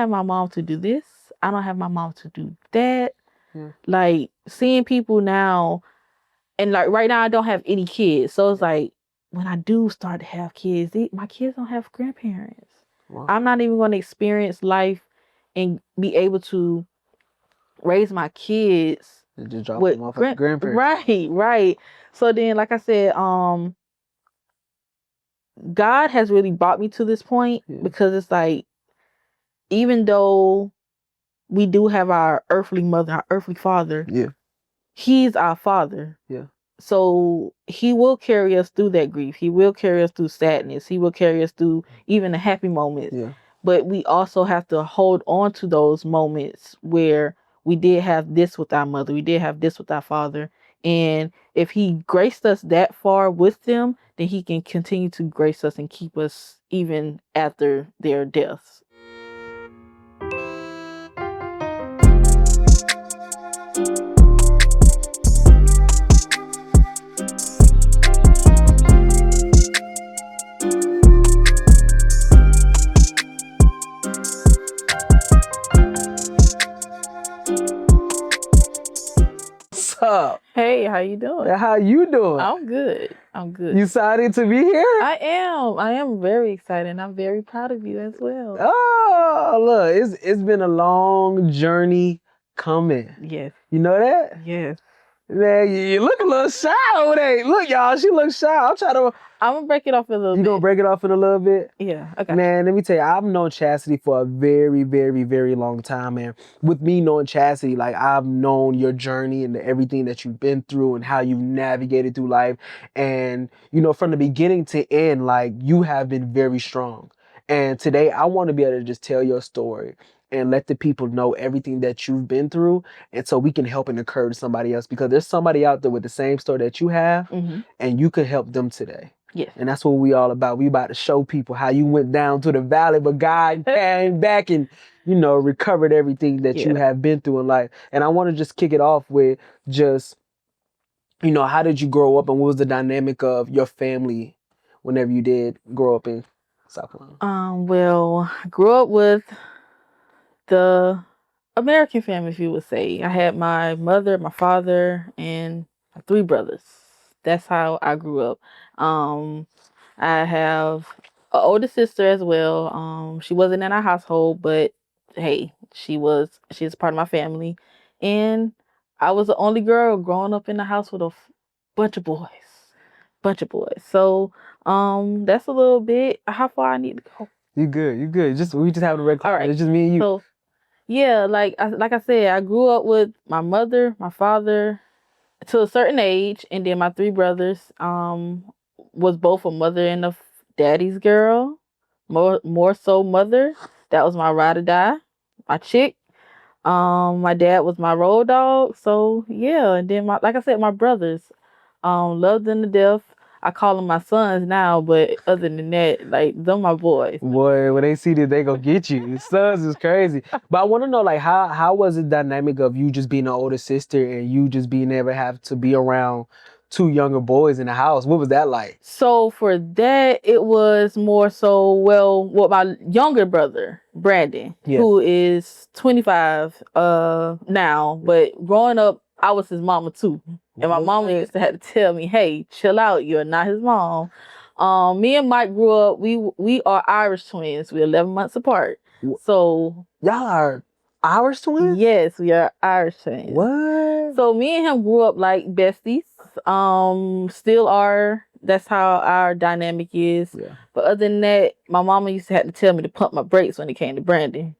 have my mom to do this. I don't have my mom to do that. Yeah. Like, seeing people now, and like right now I don't have any kids. So it's like, when I do start to have kids, my kids don't have grandparents. Wow. I'm not even going to experience life and be able to raise my kids And just drop with them off at the grandparents. Right. So then, like I said, God has really brought me to this point because it's like, even though we do have our earthly mother, our earthly father, he's our father. Yeah. So he will carry us through that grief. He will carry us through sadness. He will carry us through even the happy moments. Yeah. But we also have to hold on to those moments where we did have this with our mother. We did have this with our father. And if he graced us that far with them, then he can continue to grace us and keep us even after their deaths. Up? Hey, how you doing? How you doing? I'm good. You excited to be here? I am very excited, and I'm very proud of you as well. Oh, look, it's been a long journey coming. Yes. You know that? Yes. Man, you look a little shy over there. Look, y'all, she looks shy. I'm gonna break it off in a little bit. You gonna break it off in a little bit? Yeah. Okay. Man, let me tell you, I've known Chassity for a very, very, very long time, man. With me knowing Chassity, like, I've known your journey and everything that you've been through and how you've navigated through life. And, you know, from the beginning to end, like, you have been very strong. And today, I want to be able to just tell your story and let the people know everything that you've been through, and so we can help and encourage somebody else, because there's somebody out there with the same story that you have, and you could help them today. Yes. And that's what we all about. We about to show people how you went down to the valley, but God came back and, you know, recovered everything that you have been through in life. And I want to just kick it off with just, you know, how did you grow up, and what was the dynamic of your family whenever you did grow up in South Carolina? Well, I grew up with the American family, if you would say. I had my mother, my father, and my 3 brothers. That's how I grew up. I have an older sister as well. She wasn't in our household, but hey, she's part of my family. And I was the only girl growing up in the house with a bunch of boys. So, that's a little bit how far I need to go. You good. We just having a regular. All right. It's just me and you. So, yeah, like I said, I grew up with my mother, my father, to a certain age, and then my 3 brothers was both a mother and a daddy's girl. More so mother. That was my ride or die, my chick. My dad was my road dog. So yeah, and then like I said, my brothers, loved them to death. I call them my sons now, but other than that, like, them my boys. Boy, when they see this, they gonna get you. Sons is crazy. But I want to know, like, how was the dynamic of you just being an older sister and you just being able to have to be around 2 younger boys in the house? What was that like? So for that, it was more so, well, with my younger brother, Brandon, who is 25 now, but growing up, I was his mama too. And my mama used to have to tell me, hey, chill out, you're not his mom. Me and Mike grew up, we are Irish twins. We're 11 months apart. So y'all are Irish twins? Yes, we are Irish twins. What? So me and him grew up like besties. Still are. That's how our dynamic is. Yeah. But other than that, my mama used to have to tell me to pump my brakes when it came to Brandon.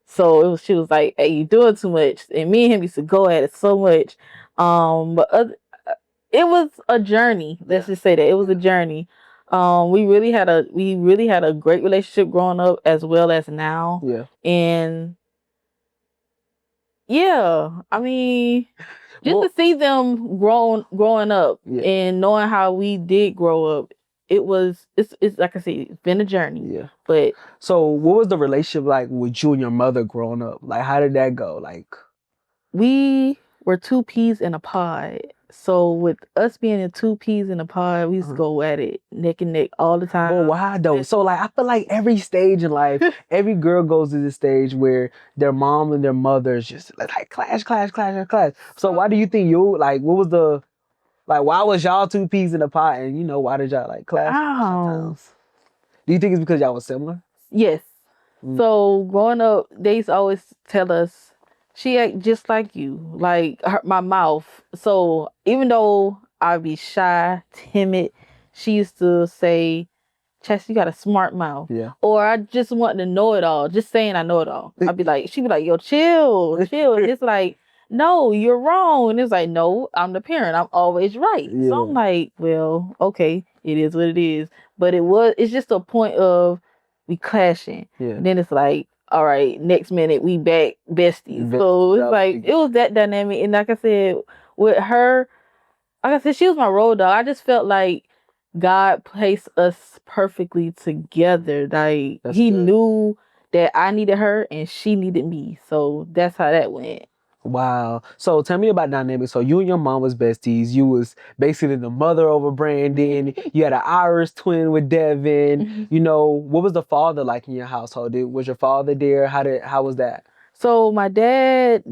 So she was like, hey, you doing too much. And me and him used to go at it so much. It was a journey. Let's just say that. It was a journey. We really had a great relationship growing up as well as now. Yeah. And yeah, I mean, just to see them growing up and knowing how we did grow up, it's like I said, it's been a journey. Yeah. But so what was the relationship like with you and your mother growing up? Like, how did that go? Like, we were 2 peas in a pod. So with us being in two peas in a pod, we used to go at it neck and neck all the time. But why though? So like I feel like every stage in life, every girl goes to this stage where their mom and their mother is just like clash. So why do you think you like what was the like why was y'all two peas in a pot and you know why did y'all like clash sometimes? Do you think it's because y'all was similar? Yes. So growing up, they used to always tell us she act just like you, like my mouth. So even though I'd be shy, timid, she used to say, Chess, you got a smart mouth. Yeah. Or I just want to know it all. Just saying I know it all. I'd be like, she'd be like, yo, chill. And it's like, no, you're wrong. And it's like, no, I'm the parent. I'm always right. Yeah. So I'm like, well, okay, it is what it is. But it's just a point of we clashing. Yeah. And then it's like, all right, next minute we back besties. So it's like, it was that dynamic. And like I said, with her, like I said, she was my road dog. I just felt like God placed us perfectly together. Like he knew that I needed her and she needed me. So that's how that went. Wow. So tell me about dynamics. So you and your mom was besties. You was basically the mother over Brandon. You had an Irish twin with Devin. You know, what was the father like in your household? Was your father there? How was that? So my dad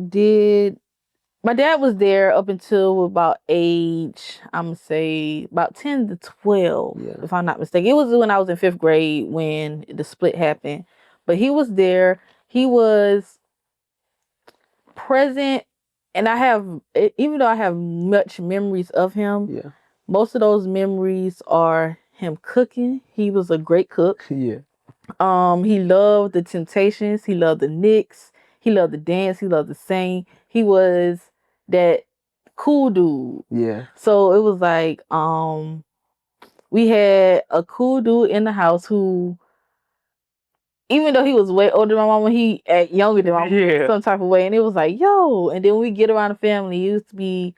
was there up until about age, I'm gonna say about 10 to 12, if I'm not mistaken. It was when I was in 5th grade when the split happened. But he was there. He was present, and even though I have much memories of him, most of those memories are him cooking. He was a great cook. Yeah. He loved the Temptations. He loved the Knicks. He loved to dance. He loved to sing. He was that cool dude. Yeah. So it was like, we had a cool dude in the house who, even though he was way older than my mama, he act younger than my mama some type of way. And it was like, yo. And then when we get around the family, he used to be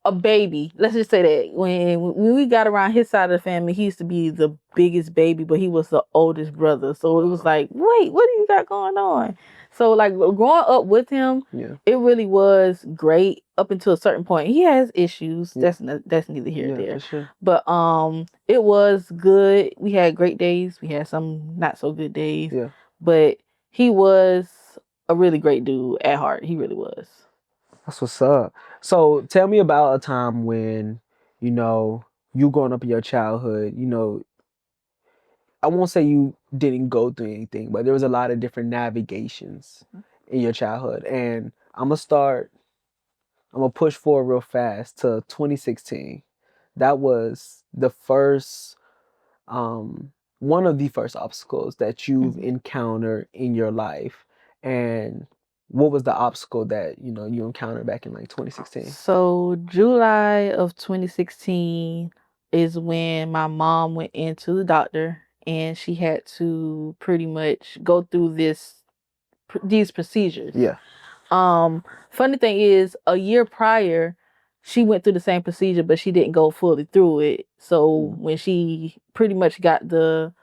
a baby. Let's just say that. When we got around his side of the family, he used to be the biggest baby, but he was the oldest brother. So it was like, wait, what do you got going on? So like growing up with him, it really was great up until a certain point. He has issues. That's neither here nor there. Sure. But it was good. We had great days. We had some not so good days. Yeah. But he was a really great dude at heart. He really was. That's what's up. So tell me about a time when, you know, you growing up in your childhood, you know, I won't say you didn't go through anything, but there was a lot of different navigations in your childhood. And I'm gonna push forward real fast to 2016. That was the first, one of the first obstacles that you've encountered in your life. And what was the obstacle that, you know, you encountered back in like 2016? So July of 2016 is when my mom went into the doctor and she had to pretty much go through these procedures. Yeah. Funny thing is, a year prior, she went through the same procedure, but she didn't go fully through it. So when she pretty much got the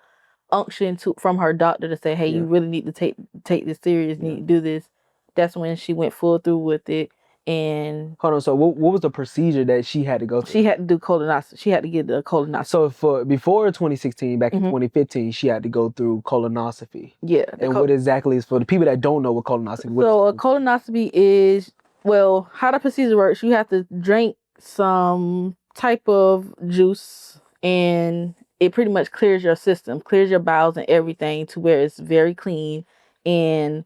unction from her doctor to say, hey, you really need to take this serious, need to do this, that's when she went full through with it. And hold on, so what was the procedure that she had to go through? She had to do colonoscopy. She had to get the colonoscopy. So before 2016, back in 2015, she had to go through colonoscopy. Yeah. And what exactly is, for the people that don't know what colonoscopy is? So a colonoscopy is, well, how the procedure works, you have to drink some type of juice and it pretty much clears your system, clears your bowels and everything to where it's very clean. And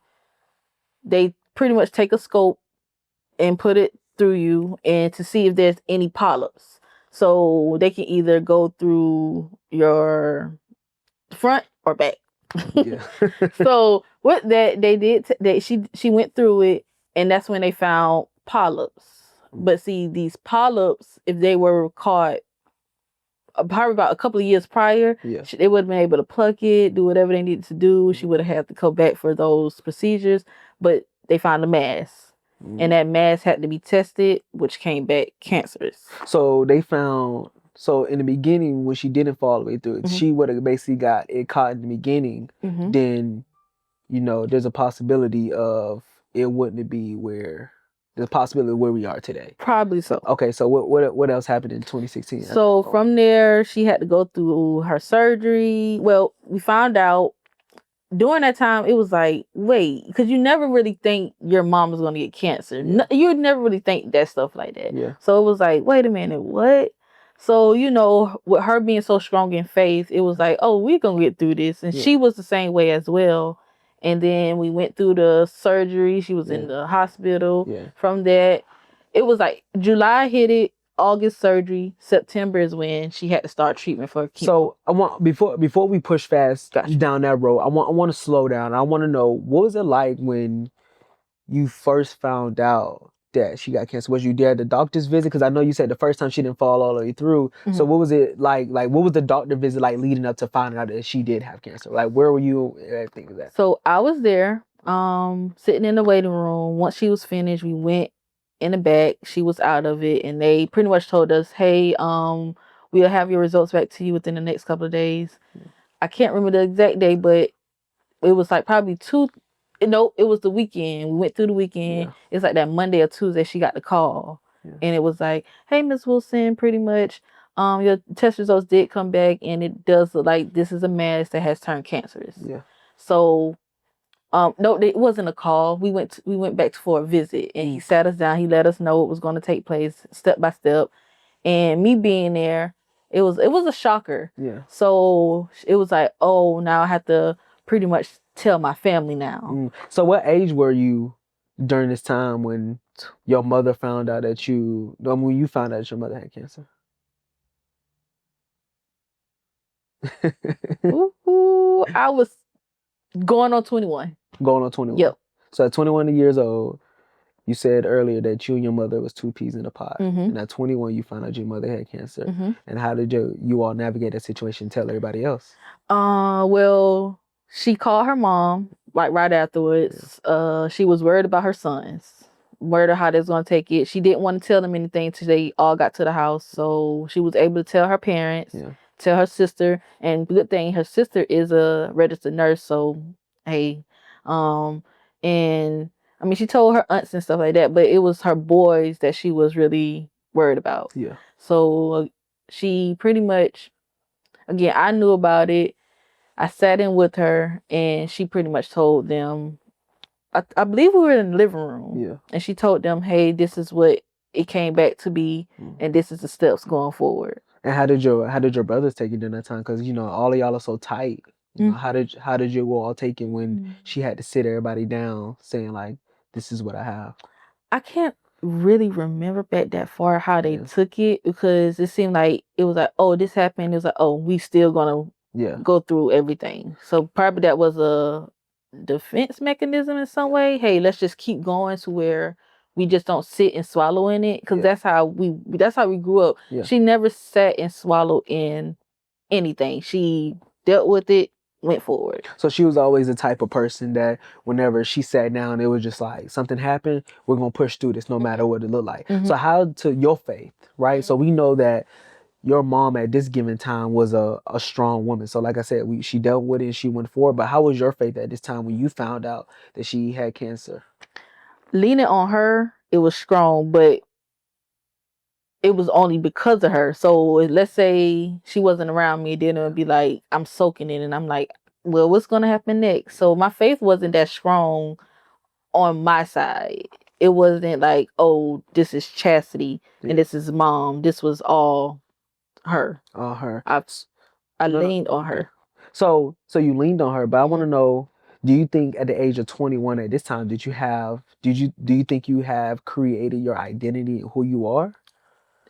they pretty much take a scope and put it through you and to see if there's any polyps. So they can either go through your front or back. Yeah. So what that they did, she went through it, and that's when they found polyps. But see, these polyps, if they were caught probably about a couple of years prior, they would have been able to pluck it, do whatever they needed to do. She would have had to go back for those procedures, but they found a mass. And that mass had to be tested, which came back cancerous. So they found, so in the beginning, when she didn't fall all the way through it, she would have basically got it caught in the beginning. Then, you know, there's a possibility of it wouldn't be where the possibility of where we are today. Probably so. Okay, so what else happened in 2016? So from there, she had to go through her surgery. Well, we found out during that time, it was like, wait, because you never really think your mom is going to get cancer. Yeah. You never really think that stuff like that. Yeah. So it was like, wait a minute, what? So, you know, with her being so strong in faith, it was like, oh, we're going to get through this. And she was the same way as well. And then we went through the surgery. She was in the hospital. Yeah. From that, it was like July hit it. August surgery, September is when she had to start treatment for chemo. So I want before we push fast down that road, I want to slow down. I want to know, what was it like when you first found out that she got cancer? Was you there at the doctor's visit? Because I know you said the first time she didn't fall all the way through. Mm-hmm. So what was it like? Like, what was the doctor visit like leading up to finding out that she did have cancer? Like, where were you? Everything was that. So I was there, sitting in the waiting room. Once she was finished, we went in the back. She was out of it, and they pretty much told us, hey, we'll have your results back to you within the next couple of days. I can't remember the exact day, but it was like probably it was the weekend. We went through the weekend. It's like that Monday or Tuesday she got the call. And it was like, hey, Miss Wilson, pretty much your test results did come back, and it does look like this is a mass that has turned cancerous. So no, it wasn't a call. We went back for a visit, and he sat us down. He let us know what was going to take place step by step. And me being there, it was a shocker. So it was like, oh, now I have to pretty much tell my family now. So what age were you during this time when your mother found out that when you found out that your mother had cancer? Ooh, I was going on 21. Going on 21. Yep. So at 21 years old, you said earlier that you and your mother was two peas in a pod. Mm-hmm. And at 21, you found out your mother had cancer. Mm-hmm. And how did you all navigate that situation and tell everybody else? Well, she called her mom right afterwards. She was worried about her sons, worried about how they was going to take it. She didn't want to tell them anything until they all got to the house. So she was able to tell her parents, tell her sister. And good thing, her sister is a registered nurse. So, hey, and I mean, she told her aunts and stuff like that, but it was her boys that she was really worried about. So she pretty much, again, I knew about it. I sat in with her, and she pretty much told them, I believe we were in the living room, and she told them, hey, this is what it came back to be, and this is the steps going forward. And how did your brothers take it during that time? Because, all of y'all are so tight. How did you all take it when she had to sit everybody down saying, like, this is what I have? I can't really remember back that far how they took it, because it seemed like it was like, oh, this happened. It was like, oh, we still gonna go through everything. So probably that was a defense mechanism in some way. Hey, let's just keep going to where we just don't sit and swallow in it, because that's how we grew up. She never sat and swallowed in anything. She dealt with it, went forward. So she was always the type of person that whenever she sat down, it was just like, something happened, we're going to push through this no matter what it looked like. So how to your faith, right? So we know that your mom at this given time was a strong woman. So like I said, she dealt with it and she went forward. But how was your faith at this time when you found out that she had cancer? Leaning on her, it was strong, but it was only because of her. So let's say she wasn't around me, then it would be like, I'm soaking in, and I'm like, well, what's going to happen next? So my faith wasn't that strong on my side. It wasn't like, oh, this is Chassity and this is mom. This was all her. All her. I leaned on her. So you leaned on her, but I want to know, do you think at the age of 21 at this time, do you think you have created your identity and who you are?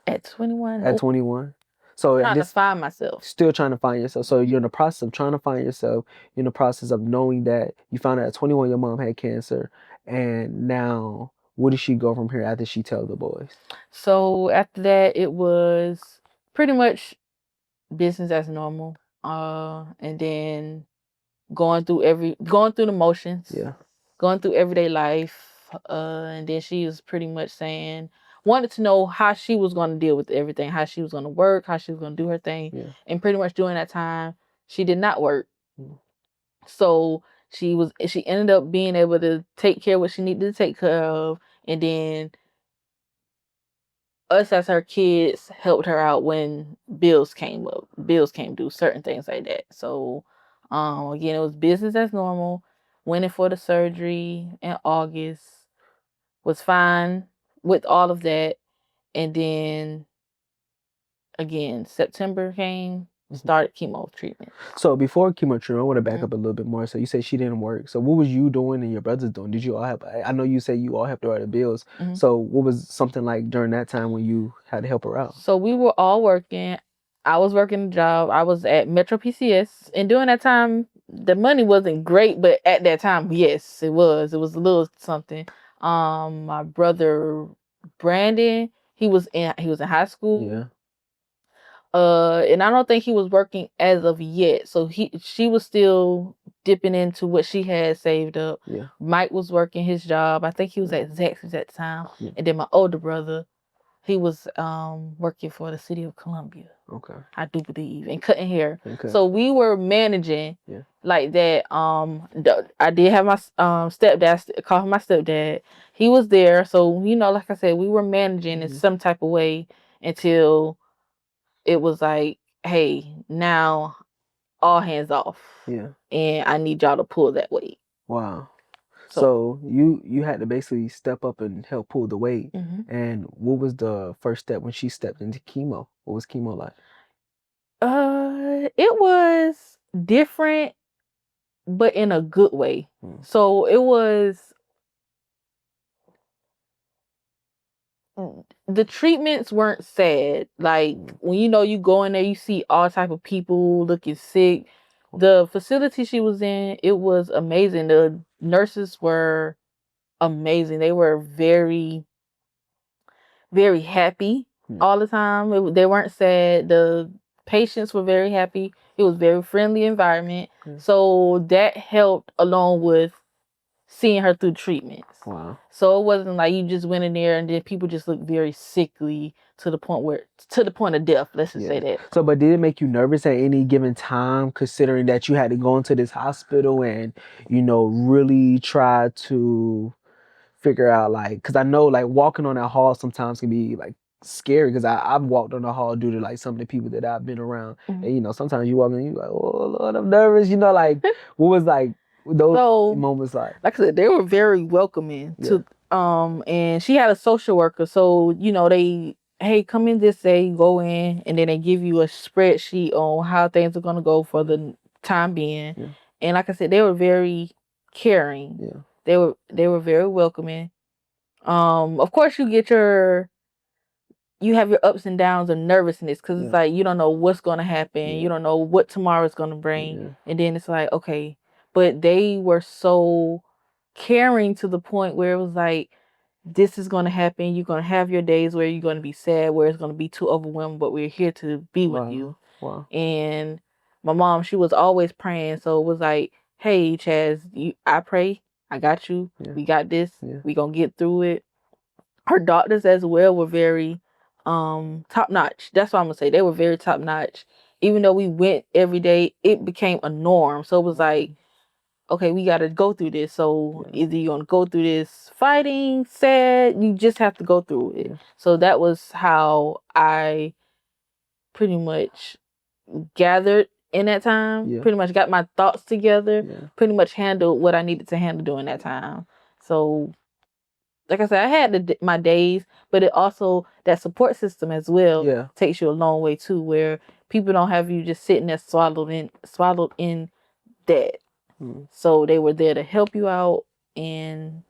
At 21? At 21? So trying to find myself. Still trying to find yourself. So you're in the process of trying to find yourself. You're in the process of knowing that you found out at 21 your mom had cancer. And now, where does she go from here after she tells the boys? So after that, it was pretty much business as normal. And then going through the motions. Going through everyday life. And then she was pretty much wanted to know how she was going to deal with everything, how she was going to work, how she was going to do her thing. And pretty much during that time, she did not work. So she ended up being able to take care of what she needed to take care of. And then us as her kids helped her out when bills came due, certain things like that. So again, it was business as normal. Went in for the surgery in August, was fine with all of that. And then again, September came, started chemo treatment. So before chemo treatment, I want to back up a little bit more. So you said she didn't work. So what was you doing and your brothers doing? Did you all help? I know you said you all helped her out the bills. So what was something like during that time when you had to help her out? So we were all working. I was working a job. I was at Metro PCS. And during that time, the money wasn't great, but at that time, yes, it was. It was a little something. My brother Brandon, he was in high school. Yeah. And I don't think he was working as of yet. So she was still dipping into what she had saved up. Yeah. Mike was working his job. I think he was at Zaxby's at the time. Yeah. And then my older brother, he was working for the city of Columbia. Okay. I do believe, and cutting hair. Okay. So we were managing like that. I did have my stepdad. Call him my stepdad. He was there. So like I said, we were managing in some type of way until it was like, hey, now all hands off. Yeah. And I need y'all to pull that weight. Wow. So you had to basically step up and help pull the weight. And what was the first step when she stepped into chemo? What was chemo like? It was different, but in a good way. So it was, the treatments weren't sad. Like when you go in there, you see all type of people looking sick. The facility she was in, it was amazing. The nurses were amazing. They were very, very happy all the time. They weren't sad. The patients were very happy. It was a very friendly environment. So that helped along with seeing her through treatments. Wow. So it wasn't like you just went in there and then people just looked very sickly to the point of death. Let's just say that. So, but did it make you nervous at any given time, considering that you had to go into this hospital and, really try to figure out, like, because I know, like, walking on that hall sometimes can be, like, scary, because I've walked on the hall due to, like, some of the people that I've been around. And, sometimes you walk in and you're like, oh, Lord, I'm nervous. Like, what was, like, those moments like? Like I said, they were very welcoming to, and she had a social worker. So, hey, come in this day, go in, and then they give you a spreadsheet on how things are going to go for the time being. Yeah. And like I said, they were very caring. Yeah. They were very welcoming. Of course you have your ups and downs of nervousness, because it's like you don't know what's going to happen. You don't know what tomorrow is going to bring. And then it's like, okay, but they were so caring to the point where it was like, this is going to happen. You're going to have your days where you're going to be sad, where it's going to be too overwhelming, but we're here to be with you. Wow. And my mom, she was always praying. So it was like, hey, Chaz, I pray. I got you. Yeah. We got this. Yeah. We going to get through it. Her doctors as well were very top notch. That's what I'm going to say. They were very top notch. Even though we went every day, it became a norm. So it was like, okay, we got to go through this. So either you're going to go through this fighting, sad, you just have to go through it. Yeah. So that was how I pretty much gathered in that time. Yeah. Pretty much got my thoughts together. Yeah. Pretty much handled what I needed to handle during that time. So, like I said, I had my days, but it also, that support system as well takes you a long way too, where people don't have you just sitting there swallowed in that. So they were there to help you out and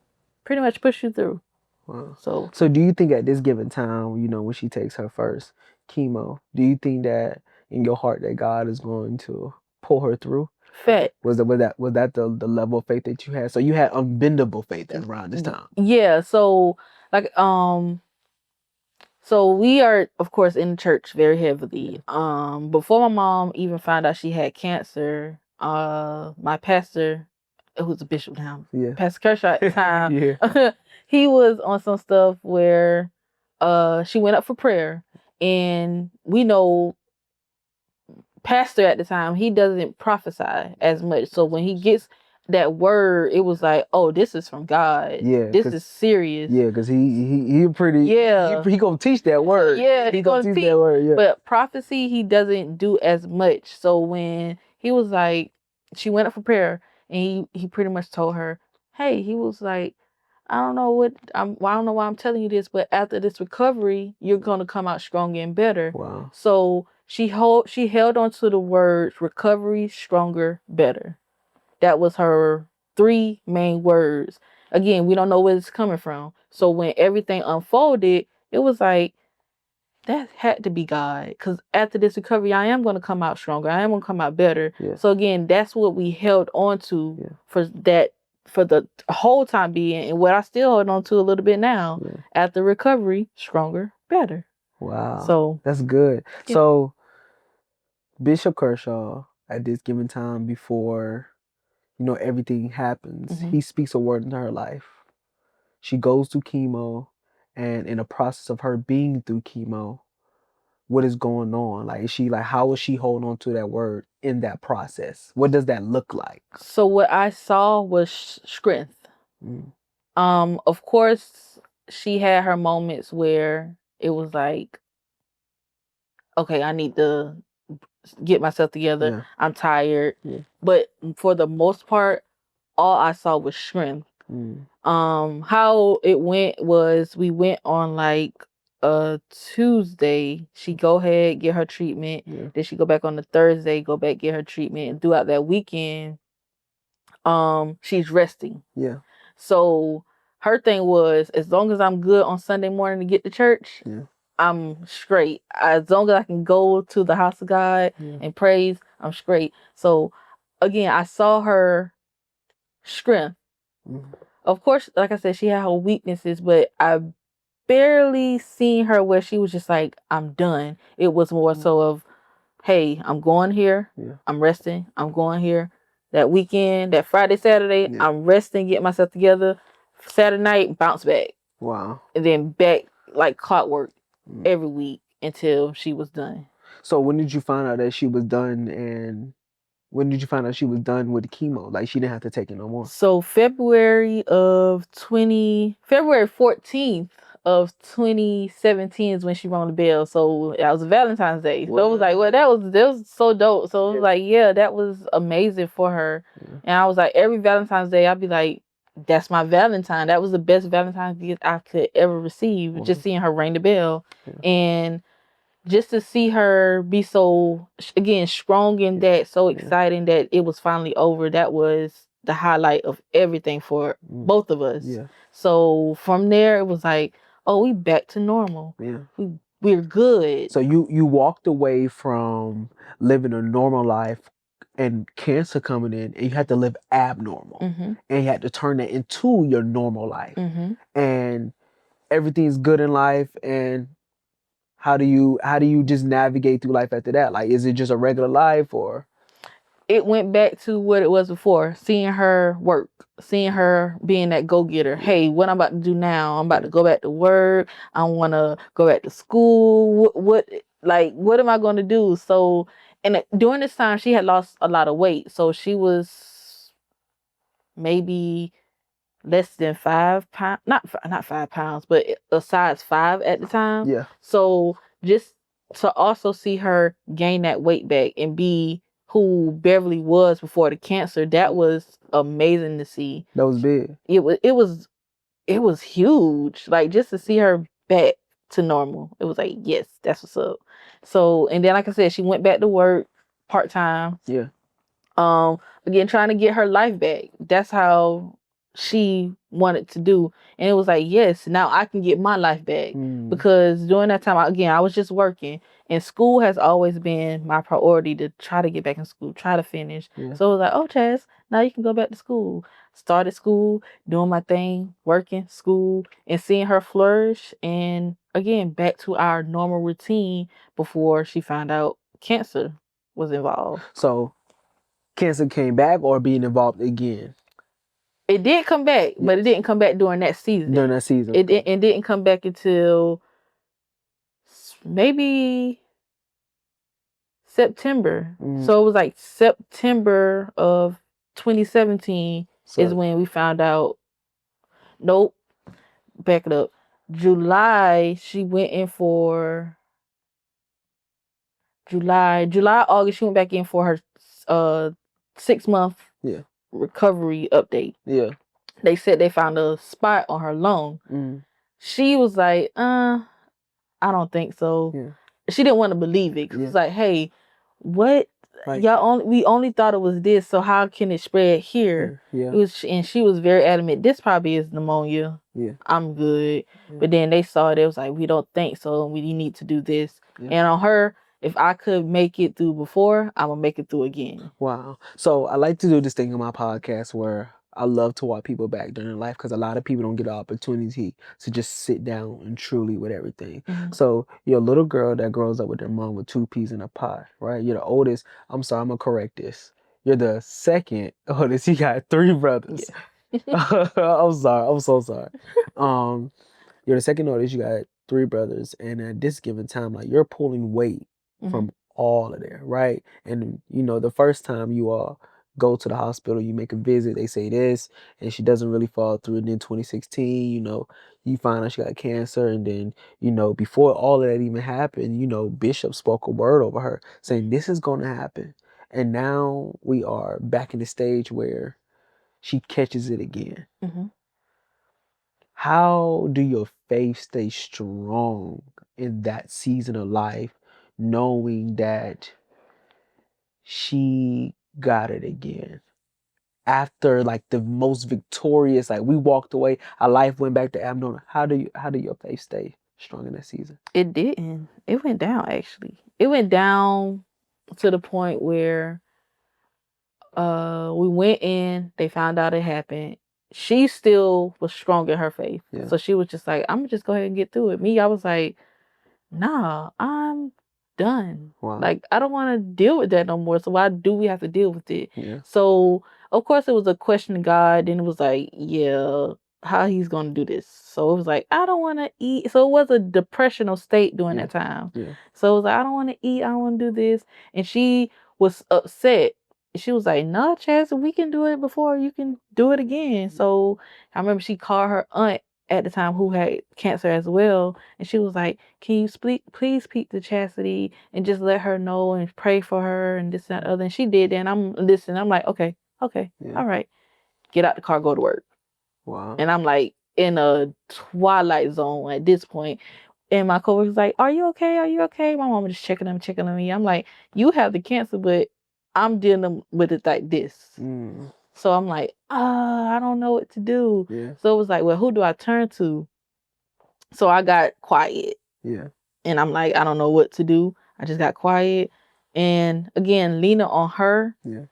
pretty much push you through. Wow. So do you think at this given time, when she takes her first chemo, do you think that in your heart that God is going to pull her through? Fact. Was that the level of faith that you had? So you had unbendable faith around this time. Yeah. So like so we are, of course, in the church very heavily. Before my mom even found out she had cancer, my pastor, who's a bishop now, Pastor Kershaw at the time, he was on some stuff where she went up for prayer. And we know pastor at the time, he doesn't prophesy as much. So when he gets that word, it was like, oh, this is from God. Yeah, This is serious. Yeah, because he pretty. Yeah. He gonna teach that word. Yeah, he gonna teach that word. Yeah. But prophecy, he doesn't do as much. So when he was like, she went up for prayer, and he pretty much told her, hey, he was like, I don't know I don't know why I'm telling you this, but after this recovery, you're gonna come out stronger and better. Wow. So she held on to the words recovery, stronger, better. That was her 3 main words. Again, we don't know where it's coming from. So when everything unfolded, it was like, that had to be God. Because after this recovery, I am going to come out stronger. I am going to come out better. Yeah. So again, that's what we held on to for the whole time being, and what I still hold on to a little bit now. Yeah. After recovery, stronger, better. Wow. So that's good. Yeah. So Bishop Kershaw, at this given time before, everything happens, he speaks a word into her life. She goes through chemo, and in the process of her being through chemo, what is going on? Like, is she like, how is she holding on to that word in that process? What does that look like? So what I saw was strength. Of course, she had her moments where it was like, okay, I need to get myself together. Yeah. I'm tired. Yeah. But for the most part, all I saw was strength. How it went was, we went on like a Tuesday. She go ahead, get her treatment. Yeah. Then she go back on the Thursday, go back, get her treatment. And throughout that weekend, she's resting. Yeah. So her thing was, as long as I'm good on Sunday morning to get to church, I'm straight. As long as I can go to the house of God and praise, I'm straight. So again, I saw her strength. Of course, like I said, she had her weaknesses, but I barely seen her where she was just like, I'm done. It was more so of, hey, I'm going here. I'm resting. I'm going here. That weekend, that Friday, Saturday, I'm resting, get myself together. Saturday night, bounce back. Wow. And then back like clockwork every week until she was done. So when did you find out that she was done, and when did you find out she was done with the chemo? Like, she didn't have to take it no more? So February 14th of 2017 is when she rang the bell. So that was Valentine's Day. So it was like, well, that was so dope. So it was like, yeah, that was amazing for her. And I was like, every Valentine's Day, I'd be like, that's my Valentine. That was the best Valentine's gift I could ever receive. Just seeing her ring the bell. And just to see her be so, again, strong in that, so exciting that it was finally over, that was the highlight of everything for both of us. So from there, it was like, oh, we back to normal. We're good. So you walked away from living a normal life and cancer coming in, and you had to live abnormal. And you had to turn that into your normal life. And everything's good in life, and how do you just navigate through life after that? Like, is it just a regular life, or? It went back to what it was before, seeing her work, seeing her being that go-getter. Hey, what I'm about to do now, I'm about to go back to work. I want to go back to school. What am I going to do? So, and during this time, she had lost a lot of weight. So she was maybe less than 5 pounds, not 5 pounds, but a size 5 at the time. Yeah. So just to also see her gain that weight back and be who Beverly was before the cancer, that was amazing to see. That was big. It was huge. Like, just to see her back to normal, it was like, yes, that's what's up. So, and then like I said, she went back to work part-time. Yeah. Again, trying to get her life back. That's how she wanted to do. And it was like, yes, now I can get my life back. Because during that time, again, I was just working. And school has always been my priority, to try to get back in school, try to finish. So it was like, oh, Chaz, now you can go back to school. Started school, doing my thing, working, school, and seeing her flourish. And again, back to our normal routine before she found out cancer was involved. So cancer came back, or being involved again? It did come back, but it didn't come back during that season. During that season. It didn't come back until maybe September. So it was like September of 2017 is So when we found out. Nope, back it up. July, she went in for July, August. She went back in for her 6-month yeah, recovery update. yeah. They said they found a spot on her lung. She was like, I don't think so. Yeah. She didn't want to believe it. Yeah. It's like, hey, what? Like, We only thought it was this, so how can it spread here? Yeah. It was, and she was very adamant. This probably is pneumonia. Yeah. I'm good. Yeah. But then they saw it. It was like, we don't think so. We need to do this. Yeah. And on her, if I could make it through before, I'm gonna make it through again. Wow. So I like to do this thing on my podcast where I love to walk people back during their life because a lot of people don't get the opportunity to just sit down and truly with everything. So you're a little girl that grows up with their mom with 2 peas in a pot, right? You're the oldest. I'm sorry, I'm gonna correct this. You're the second oldest. You got 3 brothers. Yeah. I'm sorry. I'm so sorry. You're the second oldest. You got 3 brothers, and at this given time, like you're pulling weight from all of there, right? And you know, the first time you all go to the hospital, you make a visit, they say this, and she doesn't really fall through. And then 2016, you know, you find out she got cancer, and then you know, before all of that even happened, you know, Bishop spoke a word over her saying this is going to happen, and now we are back in the stage where she catches it again. How do your faith stay strong in that season of life, knowing that she got it again? After like the most victorious, like we walked away, our life went back to abnormal. How do your faith stay strong in that season? It didn't. It went down actually. It went down to the point where we went in, they found out it happened. She still was strong in her faith. Yeah. So she was just like, I'm gonna just go ahead and get through it. Me, I was like, nah, I'm done. Wow. Like, I don't want to deal with that no more. So why do we have to deal with it? Yeah. So of course it was a question to God. Then it was like, yeah, how he's gonna do this. So it was like, I don't want to eat. So it was a depressional state during that time. Yeah. So it was like, I don't want to eat. I don't want to do this. And she was upset. She was like, no, Chaz, we can do it before you can do it again. So I remember she called her aunt at the time who had cancer as well. And she was like, can you please speak to Chassity and just let her know and pray for her and this and that other. And she did that. And I'm listening. I'm like, okay, all right. Get out the car, go to work. Wow. And I'm like in a twilight zone at this point. And my coworker's like, are you okay? Are you okay? My mom was just checking on me. I'm like, you have the cancer, but I'm dealing with it like this. So I'm like, I don't know what to do. Yeah. So it was like, well, who do I turn to? So I got quiet. Yeah. And I'm like, I don't know what to do. I just got quiet. And again, leaning on her. Yeah.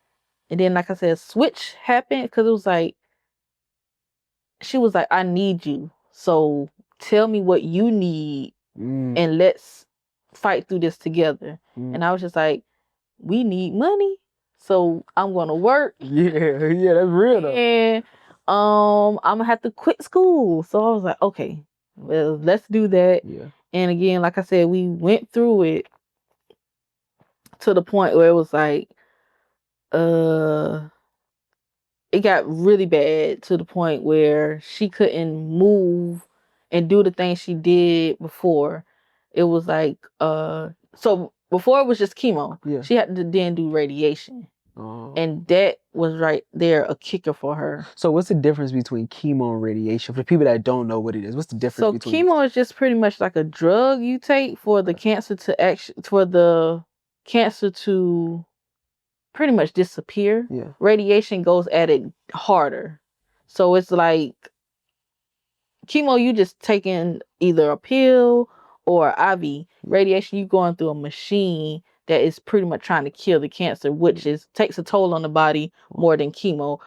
And then, like I said, switch happened because it was like, she was like, I need you. So tell me what you need and let's fight through this together. And I was just like, we need money. So I'm going to work. Yeah, that's real though. And I'm going to have to quit school. So I was like, okay, well, let's do that. Yeah. And again, like I said, we went through it to the point where it was like, it got really bad to the point where she couldn't move and do the things she did before. It was like, so before it was just chemo. Yeah. She had to then do radiation. Oh. And that was right there a kicker for her. So what's the difference between chemo and radiation? For people that don't know what it is, what's the difference between? So chemo is just pretty much like a drug you take for the cancer to pretty much disappear. Yeah. Radiation goes at it harder. So it's like chemo, you just taking either a pill or IV. Radiation, you going through a machine that is pretty much trying to kill the cancer, which takes a toll on the body more than chemo.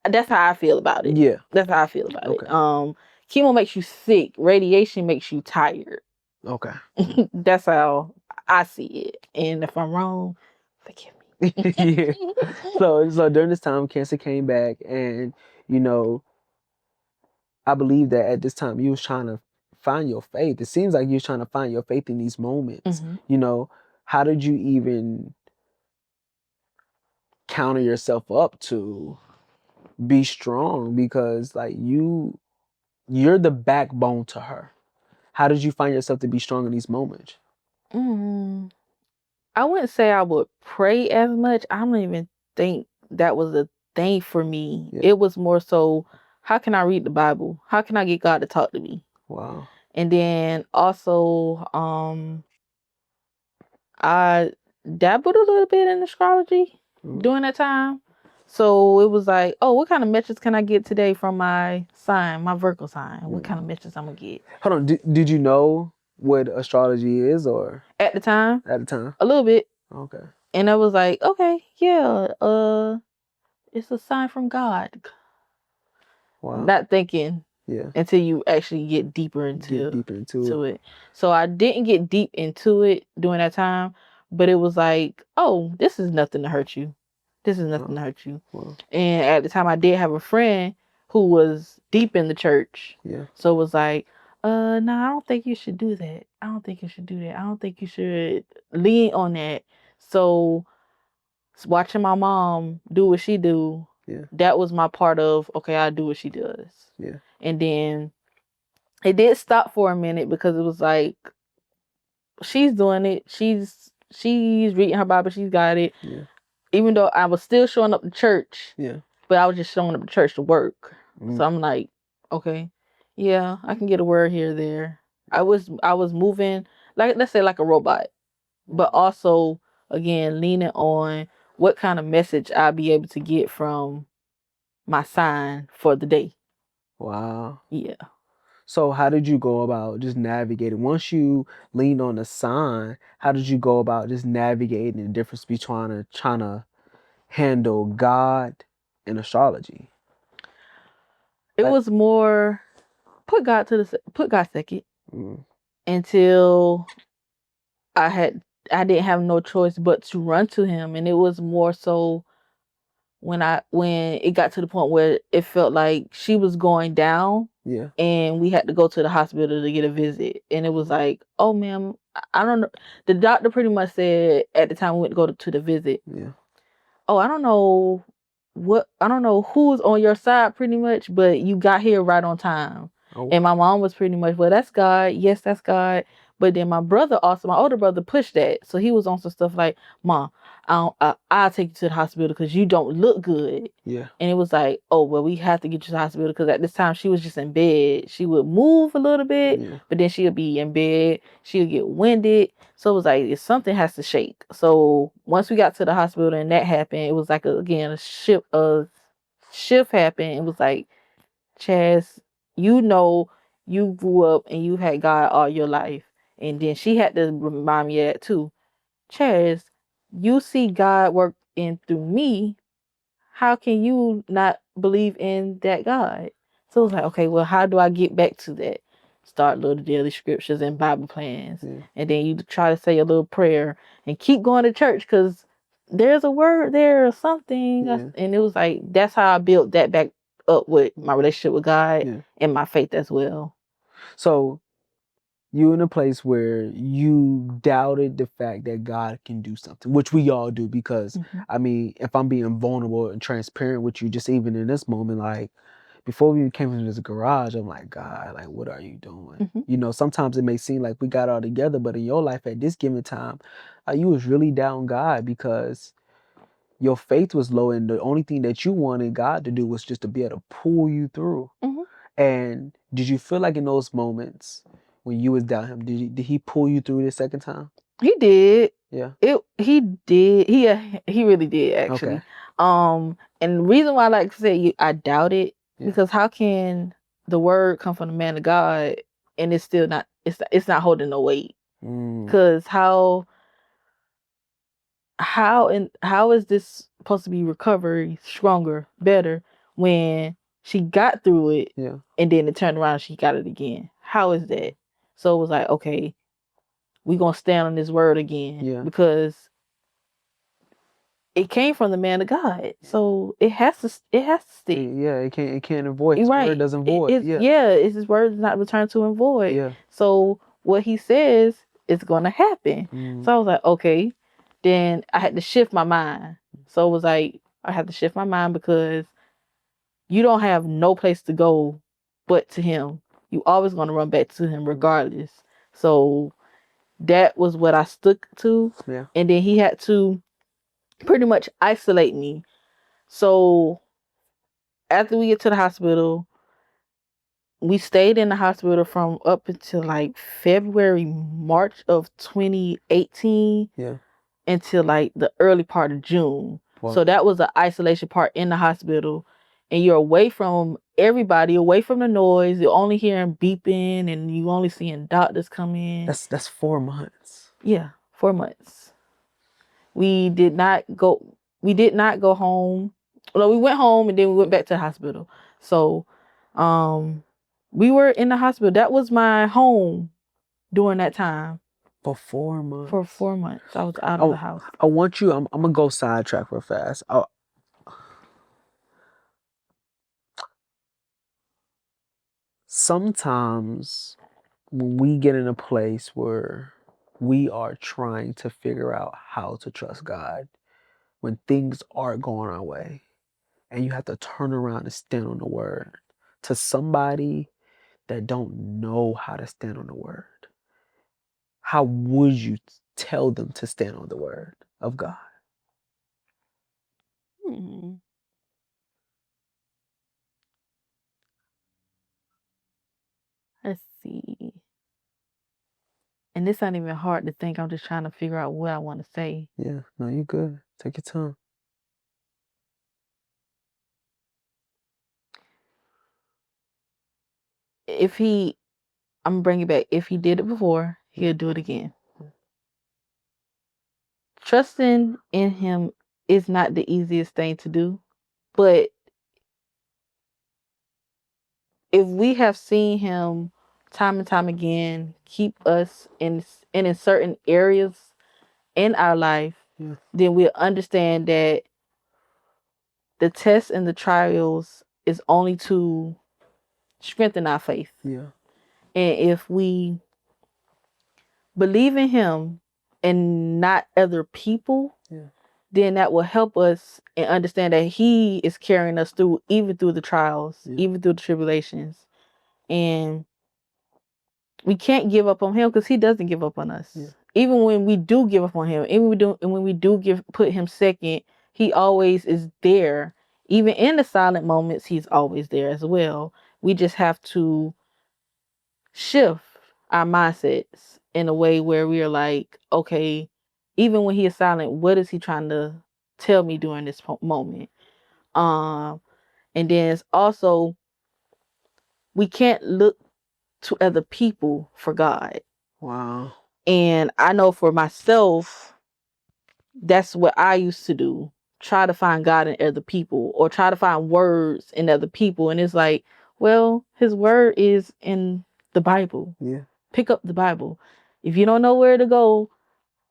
That's how I feel about it. Yeah. That's how I feel about it. Chemo makes you sick. Radiation makes you tired. Okay. That's how I see it. And if I'm wrong, forgive me. Yeah. So during this time, cancer came back, and you know, I believe that at this time you was trying to find your faith. It seems like you was trying to find your faith in these moments. You know, how did you even counter yourself up to be strong? Because like you're the backbone to her. How did you find yourself to be strong in these moments? Mm, I wouldn't say I would pray as much. I don't even think that was a thing for me. Yeah. It was more so, how can I read the Bible? How can I get God to talk to me? Wow. And then also, I dabbled a little bit in astrology during that time. So it was like, oh, what kind of messages can I get today from my sign, my Virgo sign? What kind of messages I'm gonna get? Hold on. Did you know what astrology is, or At the time, at the time? a little bit. Okay. And I was like, okay, yeah, it's a sign from God. Wow. Not thinking Yeah. until you actually get deeper into into it. it. So I didn't get deep into it during that time, but it was like, oh, this is nothing to hurt you. This is nothing to hurt you. Wow. And at the time, I did have a friend who was deep in the church. Yeah. So it was like, no, I don't think you should do that. I don't think you should do that. I don't think you should lean on that. So watching my mom do what she do, Yeah. that was my part of, okay, I do what she does. Yeah. And then it did stop for a minute because it was like, she's doing it. She's reading her Bible. She's got it. Yeah. Even though I was still showing up to church. Yeah. But I was just showing up to church to work. Mm. So I'm like, okay, yeah, I can get a word here or there. I was moving, like, let's say like a robot. But also, again, leaning on what kind of message I'll be able to get from my sign for the day. Wow. Yeah. So how did you go about just navigating? Once you leaned on the sign, how did you go about just navigating the difference between trying to handle God and astrology? It was more put God second Mm. until I didn't have no choice but to run to him. And it was more so when it got to the point where it felt like she was going down. Yeah. And we had to go to the hospital to get a visit. And it was like, oh, ma'am, I don't know. The doctor pretty much said at the time we went to go to the visit, Yeah. oh, I don't know who's on your side pretty much, but you got here right on time. Oh. And my mom was pretty much, well, that's God. Yes, that's God. But then my older brother pushed that. So he was on some stuff like, Mom, I'll take you to the hospital because you don't look good. Yeah. And it was like, oh, well, we have to get you to the hospital because at this time she was just in bed. She would move a little bit, but then she'll be in bed. She'll get winded. So it was like, something has to shake. So once we got to the hospital and that happened, it was like, a shift happened. It was like, Chaz, you grew up and you had God all your life. And then she had to remind me of that too. Chaz, you see God work in through me. How can you not believe in that God? So it was like, okay, well, how do I get back to that? Start little daily scriptures and Bible plans. Yeah. And then you try to say a little prayer and keep going to church because there's a word there or something. Yeah. And it was like, that's how I built that back up with my relationship with God and my faith as well. So you're in a place where you doubted the fact that God can do something, which we all do because, I mean, if I'm being vulnerable and transparent with you, just even in this moment, like, before we came into this garage, I'm like, God, like, what are you doing? You know, sometimes it may seem like we got it all together, but in your life at this given time, you was really down God because your faith was low and the only thing that you wanted God to do was just to be able to pull you through. And did you feel like in those moments when you was down him, did he pull you through the second time? He did. Yeah. He did. He really did actually. Okay. And the reason why I like to say I doubt it because how can the word come from the man of God and it's still not it's not holding no weight? Because how is this supposed to be recovery stronger, better when she got through it and then it turned around and she got it again? How is that? So it was like, okay, we're gonna stand on this word again because it came from the man of God. So it has to stick. Yeah, it can't avoid. His word doesn't void. It's his word is not returned to him void. Yeah. So what he says is gonna happen. So I was like, okay. Then I had to shift my mind. So it was like, I had to shift my mind because you don't have no place to go but to him. You always going to run back to him regardless. So that was what I stuck to. Yeah. And then he had to pretty much isolate me. So after we get to the hospital, we stayed in the hospital from up until like February, March of 2018. Yeah. Until like the early part of June. Wow. So that was the isolation part in the hospital. And you're away from everybody, away from the noise. You're only hearing beeping and you only seeing doctors come in. That's 4 months. Yeah, 4 months. We did not go home. Well, we went home and then we went back to the hospital. So we were in the hospital. That was my home during that time. For 4 months. For 4 months. I was out of the house. I want you, I'm gonna go sidetrack real fast. Sometimes when we get in a place where we are trying to figure out how to trust God, when things aren't going our way, and you have to turn around and stand on the word to somebody that don't know how to stand on the word, how would you tell them to stand on the word of God? Let's see. And this not even hard to think. I'm just trying to figure out what I want to say. Yeah, no, you good. Take your time. I'm gonna bring it back. If he did it before, he'll do it again. Trusting in him is not the easiest thing to do, but if we have seen him time and time again keep us in certain areas in our life, then we'll understand that the tests and the trials is only to strengthen our faith. Yeah. And if we believe in him and not other people, then that will help us and understand that he is carrying us through, even through the trials, even through the tribulations. And we can't give up on him because he doesn't give up on us. Even when we do give up on him, even when we do put him second, he always is there. Even in the silent moments, he's always there as well. We just have to shift our mindsets in a way where we are like, okay, even when he is silent, what is he trying to tell me during this moment? And then it's also, we can't look to other people for God. Wow. And I know for myself, that's what I used to do. Try to find God in other people or try to find words in other people. And it's like, well, his word is in the Bible. Yeah. Pick up the Bible. If you don't know where to go,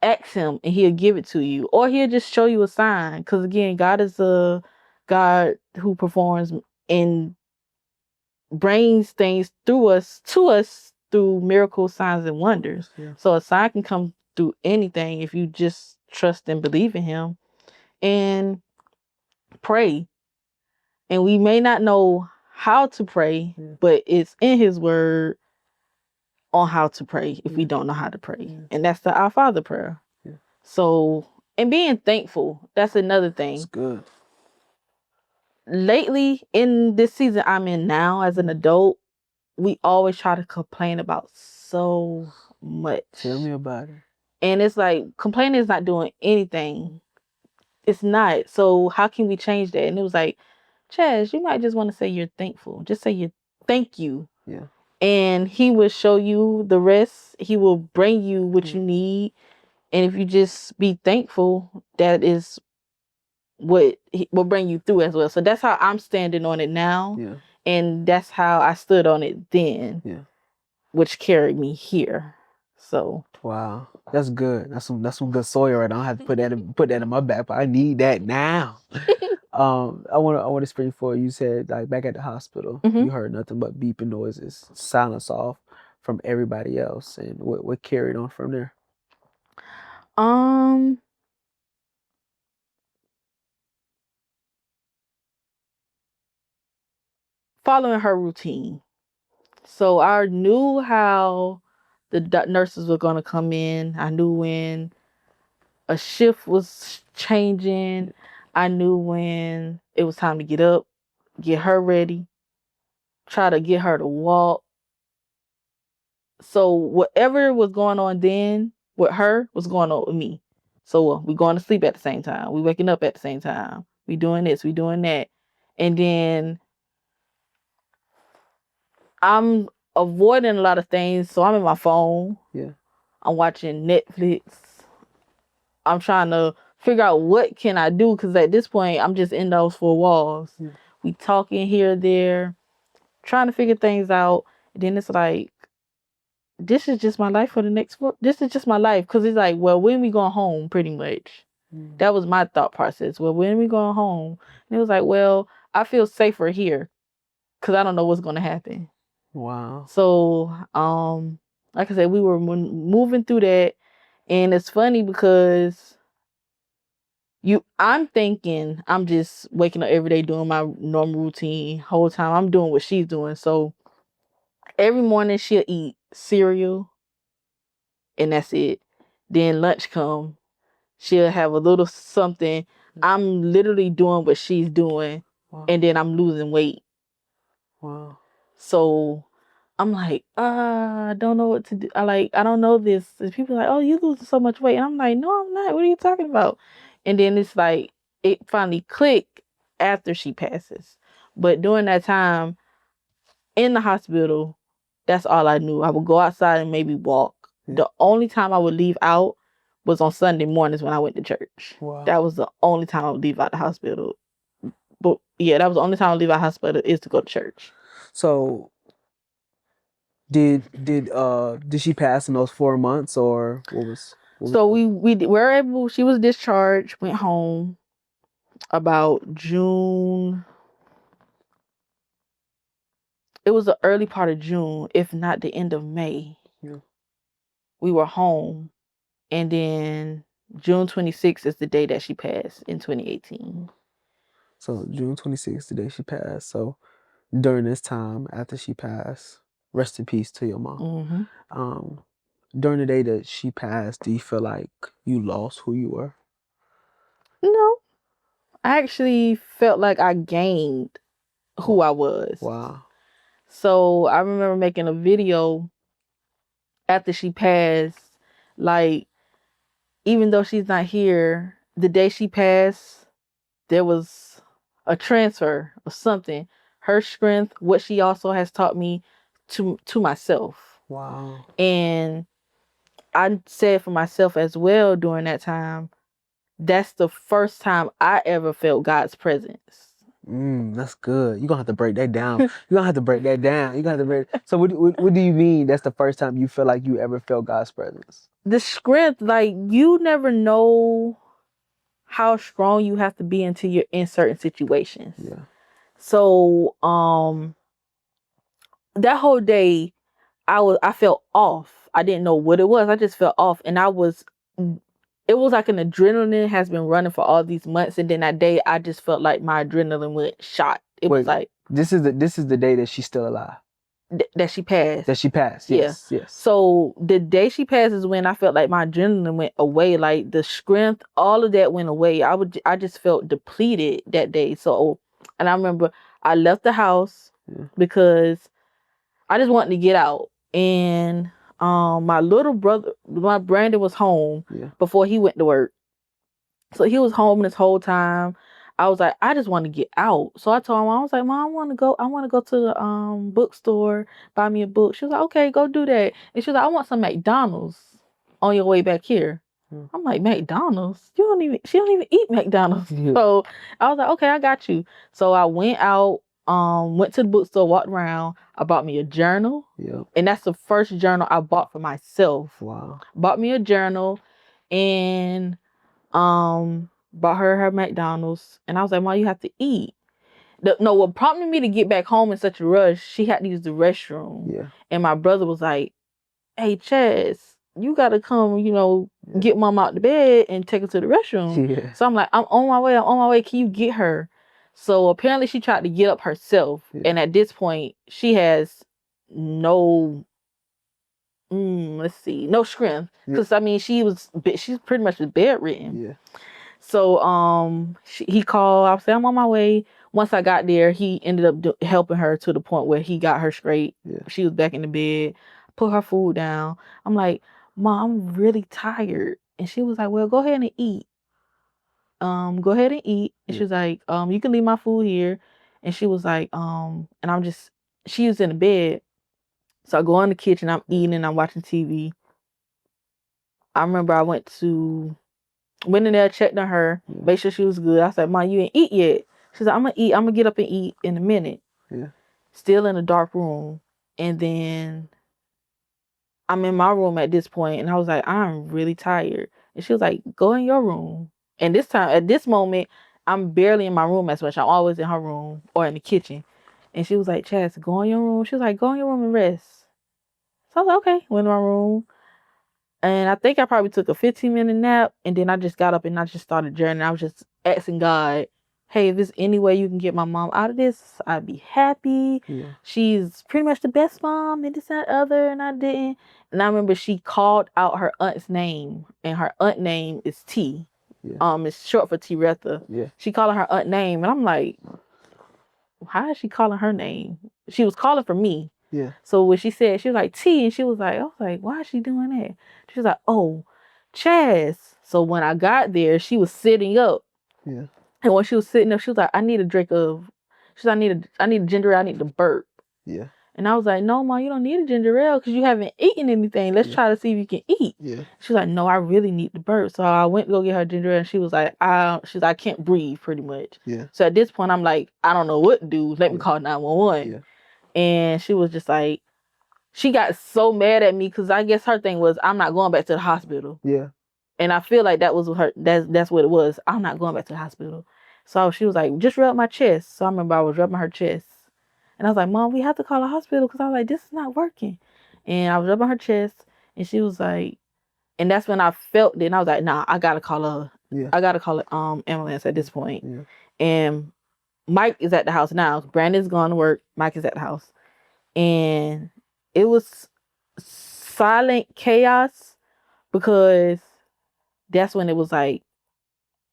ask him and he'll give it to you. Or he'll just show you a sign. Because again, God is a God who performs and brings things to us through miracles, signs, and wonders. So a sign can come through anything if you just trust and believe in him and pray. And we may not know how to pray, but it's in his word on how to pray if we don't know how to pray. And that's the Our Father prayer. So, and being thankful, that's another thing. That's good. Lately, in this season I'm in now as an adult, we always try to complain about so much. Tell me about it. And it's like, complaining is not doing anything. It's not. So how can we change that? And it was like, Chaz, you might just want to say you're thankful. Just say you thank you. Yeah. And he will show you the rest. He will bring you what you need. And if you just be thankful, that is what he will bring you through as well. So that's how I'm standing on it now. Yeah. And that's how I stood on it then. Yeah. Which Which carried me here. So wow, that's good. That's some good soil right now. I have to put that in my back, but I need that now. I want to spring forward. You said like back at the hospital, you heard nothing but beeping noises, silence off from everybody else, and what carried on from there. um following her routine. So I knew how the nurses were going to come in. I knew when a shift was changing. I knew when it was time to get up, get her ready, try to get her to walk. So whatever was going on then with her was going on with me. So we going to sleep at the same time. We waking up at the same time. We doing this, we doing that. And then I'm avoiding a lot of things. So I'm in my phone. Yeah. I'm watching Netflix. I'm trying to figure out what can I do, because at this point I'm just in those four walls. Yeah. We talking here, there, trying to figure things out. And then it's like, this is just my life for the next four. This is just my life, because it's like, well, when we going home, pretty much. That was my thought process. Well, when we going home? And it was like, well, I feel safer here, because I don't know what's going to happen. Wow. So, like I said, we were moving through that, and it's funny because I'm thinking I'm just waking up every day doing my normal routine. Whole time I'm doing what she's doing. So every morning she'll eat cereal, and that's it. Then lunch come, she'll have a little something. I'm literally doing what she's doing, and then I'm losing weight. Wow. So I'm like, I don't know what to do. I don't know this. And people are like, oh, you losing so much weight. And I'm like, no, I'm not. What are you talking about? And then it's like, it finally clicked after she passes. But during that time in the hospital, that's all I knew. I would go outside and maybe walk. Yeah. The only time I would leave out was on Sunday mornings when I went to church. Wow. That was the only time I would leave out the hospital. But yeah, that was the only time I would leave out the hospital, is to go to church. So did she pass in those 4 months, or what was so we were able, she was discharged, went home about June. It was the early part of June, if not the end of May. Yeah. We were home, and then June 26th is the day that she passed in 2018. So June 26th, the day she passed. So during this time after she passed, rest in peace to your mom. Mm-hmm. During the day that she passed, do you feel like you lost who you were? No. I actually felt like I gained who I was. Wow. So I remember making a video after she passed, like, even though she's not here, the day she passed, there was a transfer of something. Her strength, what she also has taught me to myself. Wow. And I said for myself as well during that time, that's the first time I ever felt God's presence. That's good. You're going to have to break that down. You're going to have to break that down. So what do you mean that's the first time you feel like you ever felt God's presence? The strength, like, you never know how strong you have to be until you're in certain situations. Yeah. So that whole day I felt off. I didn't know what it was. I just felt off, and it was like an adrenaline has been running for all these months, and then that day I just felt like my adrenaline went shot. It was like, this is the day that she's still alive. That she passed. That she passed. Yes. Yeah. Yes. So the day she passed is when I felt like my adrenaline went away, like the strength, all of that went away. I just felt depleted that day. So, and I remember I left the house because I just wanted to get out. And my little brother, my Brandon, was home before he went to work. So he was home this whole time. I was like, I just want to get out. So I told him, I was like, Mom, I want to go to the bookstore, buy me a book. She was like, okay, go do that. And she was like, I want some McDonald's on your way back here. I'm like, McDonald's? She don't even eat McDonald's. So I was like, okay, I got you. So I went out, went to the bookstore, walked around. I bought me a journal. And that's the first journal I bought for myself. Wow. Bought me a journal, and bought her McDonald's, and I was like, Mom, you have to eat. What prompted me to get back home in such a rush, she had to use the restroom. Yeah. And my brother was like, hey, Chaz, you gotta come, get Mom out the bed and take her to the restroom. Yeah. So I'm like, I'm on my way. Can you get her? So apparently she tried to get up herself. Yeah. And at this point, she has no, no strength. Because, I mean, she's pretty much bedridden. Yeah. So he called. I said, I'm on my way. Once I got there, he ended up helping her to the point where he got her straight. Yeah. She was back in the bed, put her food down. I'm like, Mom, I'm really tired. And she was like, well, go ahead and eat. Go ahead and eat. And she was like, you can leave my food here. And she was like, and she was in the bed. So I go in the kitchen, I'm eating and I'm watching TV. I remember I went in there, checked on her, make sure she was good. I said, Mom, you ain't eat yet. She's like, I'm gonna eat. I'm gonna get up and eat in a minute. Yeah. Still in a dark room. And then I'm in my room at this point, and I was like, I'm really tired. And she was like, go in your room. And at this moment, I'm barely in my room as much. I'm always in her room or in the kitchen. And she was like, Chaz, go in your room. She was like, go in your room and rest. So I was like, okay. Went in my room. And I think I probably took a 15-minute nap. And then I just got up and I just started journeying. I was just asking God, hey, if there's any way you can get my mom out of this, I'd be happy. Yeah. She's pretty much the best mom and this and that other. And I didn't. And I remember she called out her aunt's name. And her aunt name is T. Yeah. It's short for T-Retha. Yeah. She called her aunt name. And I'm like, how is she calling her name? She was calling for me. Yeah. So when she said, she was like, T, and she was like, I was like, why is she doing that? She was like, oh, Chaz. So when I got there, she was sitting up. Yeah. And when she was sitting up, she was like, I need a drink of, she was like, I need a ginger ale, I need to burp. Yeah. And I was like, no, Mom, you don't need a ginger ale because you haven't eaten anything. Let's try to see if you can eat. Yeah. She was like, no, I really need the burp. So I went to go get her ginger ale, and she was like, I can't breathe pretty much. Yeah. So at this point, I'm like, I don't know what to do. Let me call 911. Yeah. And she was just like, she got so mad at me because I guess her thing was, I'm not going back to the hospital. Yeah. And I feel like that was her, that's what it was. I'm not going back to the hospital. So she was like, just rub my chest. So I remember I was rubbing her chest. And I was like, Mom, we have to call a hospital because I was like, this is not working. And I was rubbing her chest. And she was like, and that's when I felt it. And I was like, nah, I got to call an ambulance at this point. Yeah. And Mike is at the house now. Brandon's gone to work. Mike is at the house. And it was silent chaos because that's when it was like,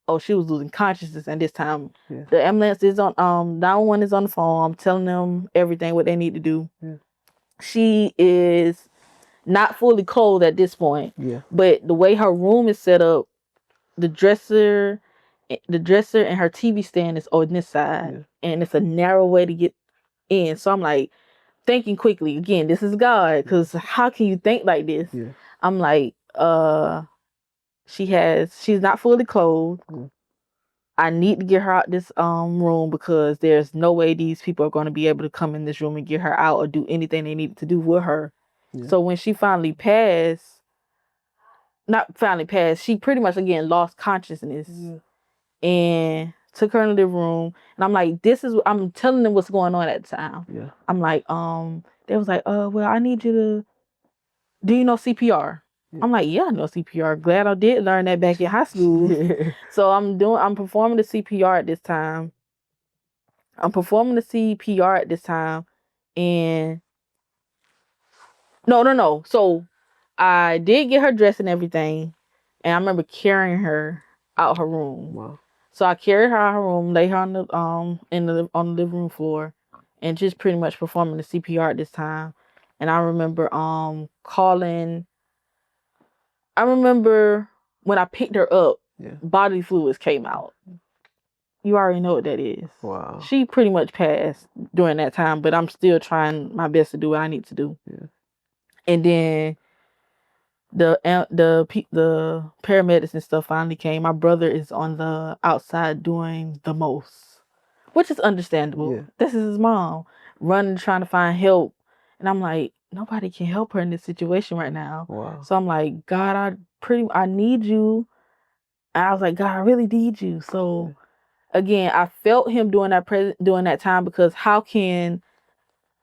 oh, she was losing consciousness. And this time, the ambulance is on, 911 is on the phone. I'm telling them everything, what they need to do. Yeah. She is not fully clothed at this point. Yeah. But the way her room is set up, the dresser and her TV stand is on this side. Yeah. And it's a narrow way to get in. So I'm like, thinking quickly. Again, this is God. Because how can you think like this? Yeah. I'm like, she's not fully clothed. Mm. I need to get her out this room because there's no way these people are going to be able to come in this room and get her out or do anything they need to do with her. Yeah. So when she finally passed, she pretty much again lost consciousness. Yeah. And took her in the living room. And I'm like, I'm telling them what's going on at the time. Yeah. I'm like, they was like, well, I need you to, do you know CPR? Yeah. I'm like, yeah, I know CPR. Glad I did learn that back in high school. Yeah. So I'm performing the CPR at this time. And no. So I did get her dressed and everything. And I remember carrying her out her room. Wow. So I carried her out her room, lay her on the on the living room floor, and just pretty much performing the CPR at this time. And I remember calling. I remember when I picked her up, bodily fluids came out. You already know what that is. Wow. She pretty much passed during that time, but I'm still trying my best to do what I need to do. Yeah. And then the paramedics and stuff finally came. My brother is on the outside doing the most, which is understandable. Yeah. This is his mom running, trying to find help. And I'm like, nobody can help her in this situation right now. Wow. So I'm like, God, I need you. And I was like, God, I really need you. So again, I felt him during that time because how can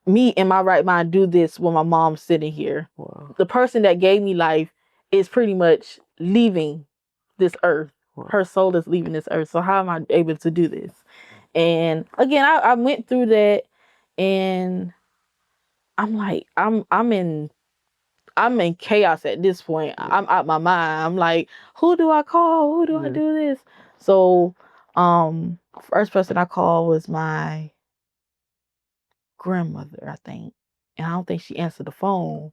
me in my right mind do this when my mom's sitting here? Wow. The person that gave me life is pretty much leaving this earth. Wow. Her soul is leaving this earth. So how am I able to do this? And again, I went through that, and I'm like, I'm in chaos at this point. I'm out my mind. I'm like, who do I call? Who do I do this? So, first person I called was my grandmother, I think. And I don't think she answered the phone.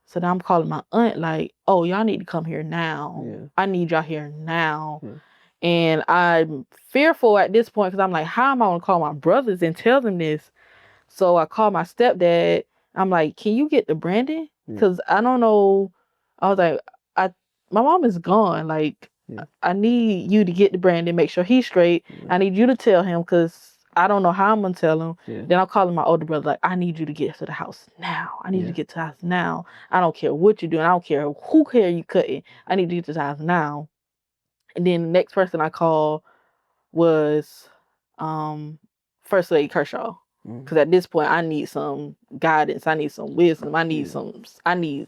So then I'm calling my aunt like, oh, y'all need to come here now. Yeah. I need y'all here now. Yeah. And I'm fearful at this point because I'm like, how am I going to call my brothers and tell them this? So I called my stepdad. I'm like, can you get to Brandon? Because I don't know. I was like, my mom is gone. Like, I need you to get to Brandon, make sure he's straight. I need you to tell him because I don't know how I'm going to tell him. Then I'll call my older brother, like, I need you to get to the house now. I need you to get to the house now. I don't care what you're doing. I don't care who hair you cutting. I need you to get to the house now. And then the next person I called was First Lady Kershaw. Because at this point, I need some guidance. I need some wisdom. I need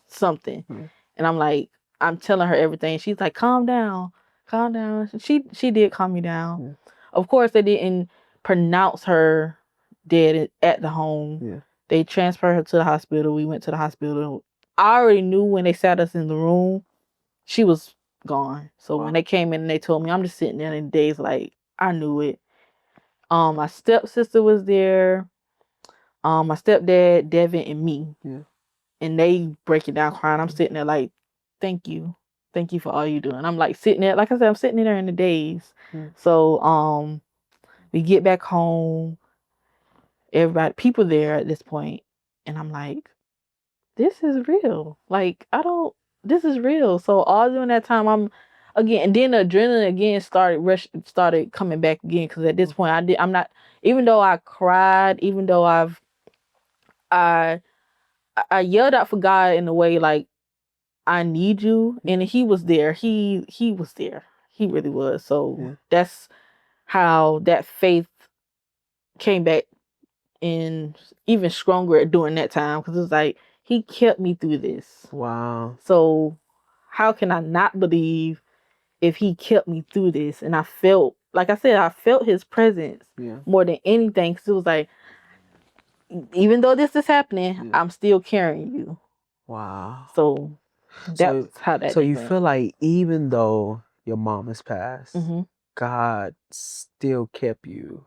something. And I'm like, I'm telling her everything. She's like, calm down. Calm down. She did calm me down. Of course, they didn't pronounce her dead at the home. They transferred her to the hospital. We went to the hospital. I already knew when they sat us in the room, she was gone. So when they came in and they told me, I'm just sitting there in days like, I knew it. My stepsister was there. My stepdad, Devin, and me. And they breaking down crying. I'm sitting there like, thank you. Thank you for all you doing. I'm like sitting there, like I said, I'm sitting there in the days. So we get back home. People there at this point, and I'm like, this is real. Like, this is real. So all during that time, and then the adrenaline again started coming back again. Cause at this point I'm not, even though I cried, even though I yelled out for God in a way like, I need you. And he was there. He was there. He really was. So that's how that faith came back in even stronger during that time. Because it was like, he kept me through this. Wow. So how can I not believe if he kept me through this? And I felt, like I said, I felt his presence more than anything. Because it was like, even though this is happening, I'm still carrying you. Wow. So that's how that. So you feel like even though your mom has passed, God still kept you.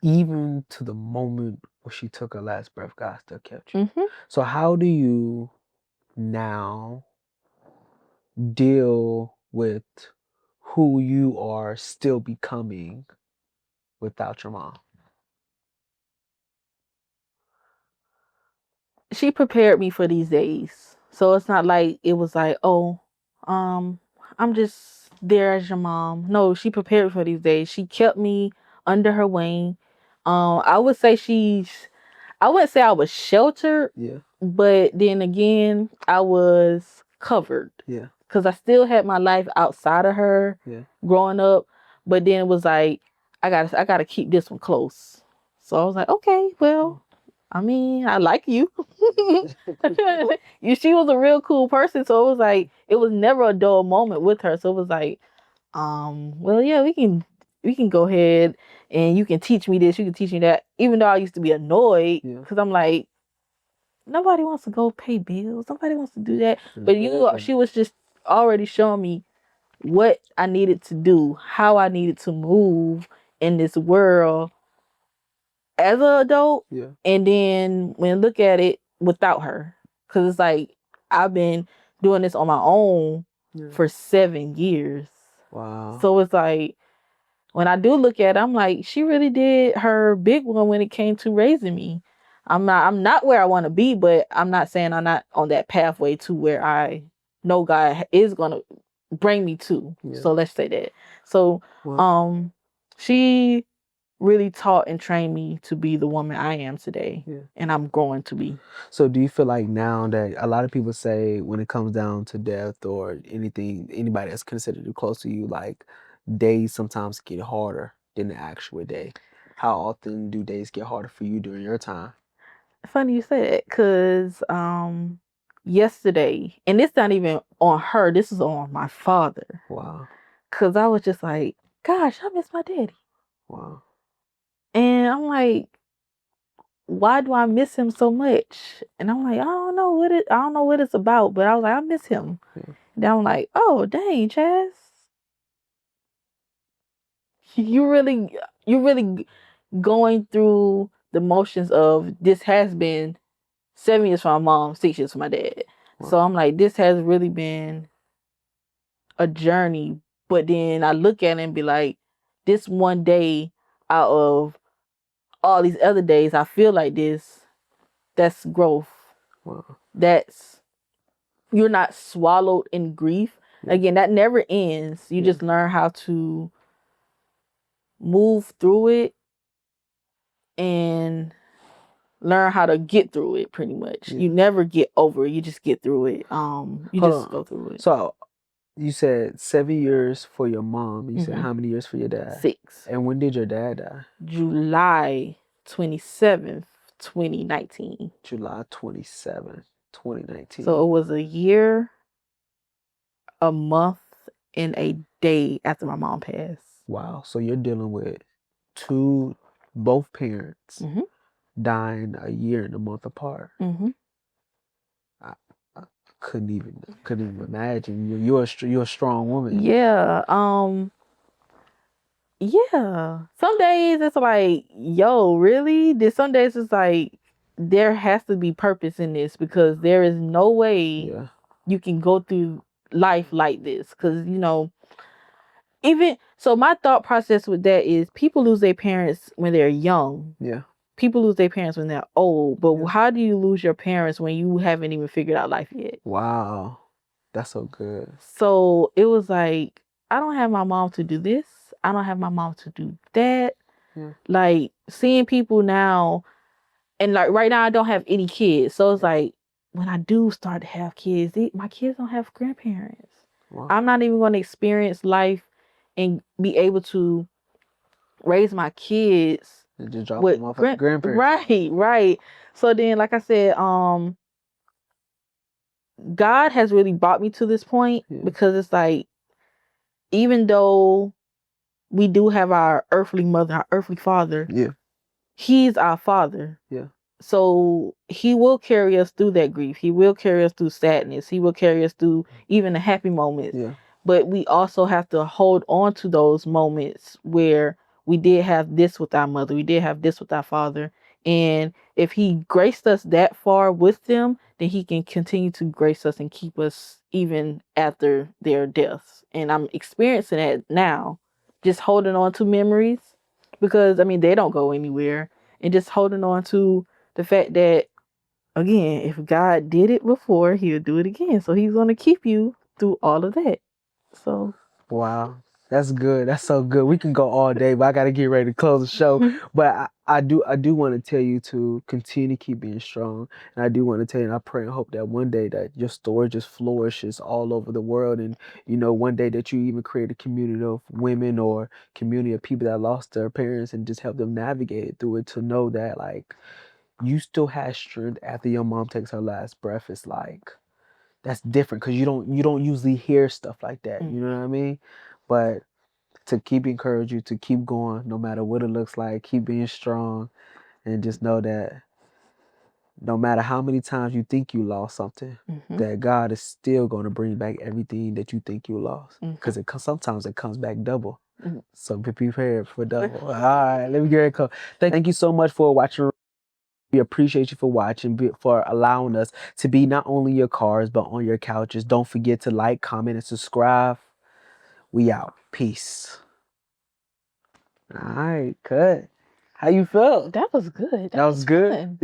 Even to the moment where she took her last breath, God still kept you. So how do you now deal with who you are still becoming without your mom? She prepared me for these days. So it's not like it was like, oh, I'm just there as your mom. No, she prepared me for these days. She kept me under her wing. I would say I wouldn't say I was sheltered. But then again, I was covered. Because I still had my life outside of her growing up. But then it was like, I gotta keep this one close. So I was like, okay, well, I mean, I like you. She was a real cool person. So it was like, it was never a dull moment with her. So it was like, well, yeah, we can go ahead and you can teach me this, you can teach me that. Even though I used to be annoyed because I'm like, nobody wants to go pay bills. Nobody wants to do that. But she was just already showing me what I needed to do, how I needed to move in this world as an adult. And then when I look at it without her, because it's like, I've been doing this on my own for 7 years. Wow. So it's like, when I do look at it, I'm like, she really did her big one when it came to raising me. I'm not where I want to be, but I'm not saying I'm not on that pathway to where I know God is going to bring me to. So let's say that. So, she really taught and trained me to be the woman I am today. And I'm growing to be. So do you feel like now that a lot of people say when it comes down to death or anything, anybody that's considered close to you, like days sometimes get harder than the actual day? How often do days get harder for you during your time? Funny you say that, because yesterday, and this not even on her, this is on my father. Wow. Because I was just like, gosh, I miss my daddy. Wow. And I'm like, why do I miss him so much? And I'm like, I don't know what it's about, but I was like, I miss him. Yeah. And I'm like, oh dang, Chaz, you really going through the motions of this has been 7 years for my mom, 6 years for my dad. Wow. So I'm like, this has really been a journey. But then I look at it and be like, this one day out of all these other days, I feel like this. That's growth. Wow. That's, you're not swallowed in grief. Yeah. Again, that never ends. You just learn how to move through it and learn how to get through it, pretty much. Yeah. You never get over it. You just get through it. You Hold just on. go through it. So you said 7 years for your mom. You said Mhm. how many years for your dad? 6. And when did your dad die? July 27th, 2019. July 27th, 2019. So it was a year, a month, and a day after my mom passed. Wow. So you're dealing with both parents dying a year and a month apart. I couldn't even imagine. You're a strong woman. Yeah. Yeah. Some days it's like, yo, really? Some days it's like, there has to be purpose in this, because there is no way you can go through life like this. Because, even so, my thought process with that is, people lose their parents when they're young. Yeah. People lose their parents when they're old. But how do you lose your parents when you haven't even figured out life yet? Wow. That's so good. So it was like, I don't have my mom to do this. I don't have my mom to do that. Yeah. Like, seeing people now, and like right now I don't have any kids. So it's like, when I do start to have kids, my kids don't have grandparents. Wow. I'm not even going to experience life and be able to raise my kids And just drop with them off at the grandparents. Right. So then, like I said, God has really brought me to this point, because it's like, even though we do have our earthly mother, our earthly father, he's our father. Yeah. So he will carry us through that grief. He will carry us through sadness. He will carry us through even the happy moments. Yeah. But we also have to hold on to those moments where we did have this with our mother, we did have this with our father. And if he graced us that far with them, then he can continue to grace us and keep us even after their deaths. And I'm experiencing that now, just holding on to memories, because I mean, they don't go anywhere. And just holding on to the fact that, again, if God did it before, he'll do it again. So he's going to keep you through all of that. So, wow, that's good. That's so good. We can go all day, but I got to get ready to close the show. But I do want to tell you to continue to keep being strong. And I do want to tell you, and I pray and hope that one day that your story just flourishes all over the world. And, one day that you even create a community of women or community of people that lost their parents and just help them navigate through it, to know that, like, you still have strength after your mom takes her last breath. It's like, that's different, because you don't usually hear stuff like that. You know what I mean? But to keep encourage you to keep going, no matter what it looks like, keep being strong, and just know that no matter how many times you think you lost something, that God is still going to bring back everything that you think you lost, because sometimes it comes back double. So be prepared for double. All right, let me get it. Thank you so much for watching. We appreciate you for watching, for allowing us to be not only your cars, but on your couches. Don't forget to like, comment, and subscribe. We out. Peace. All right, cut. How you felt? that was good. That was good? Fun.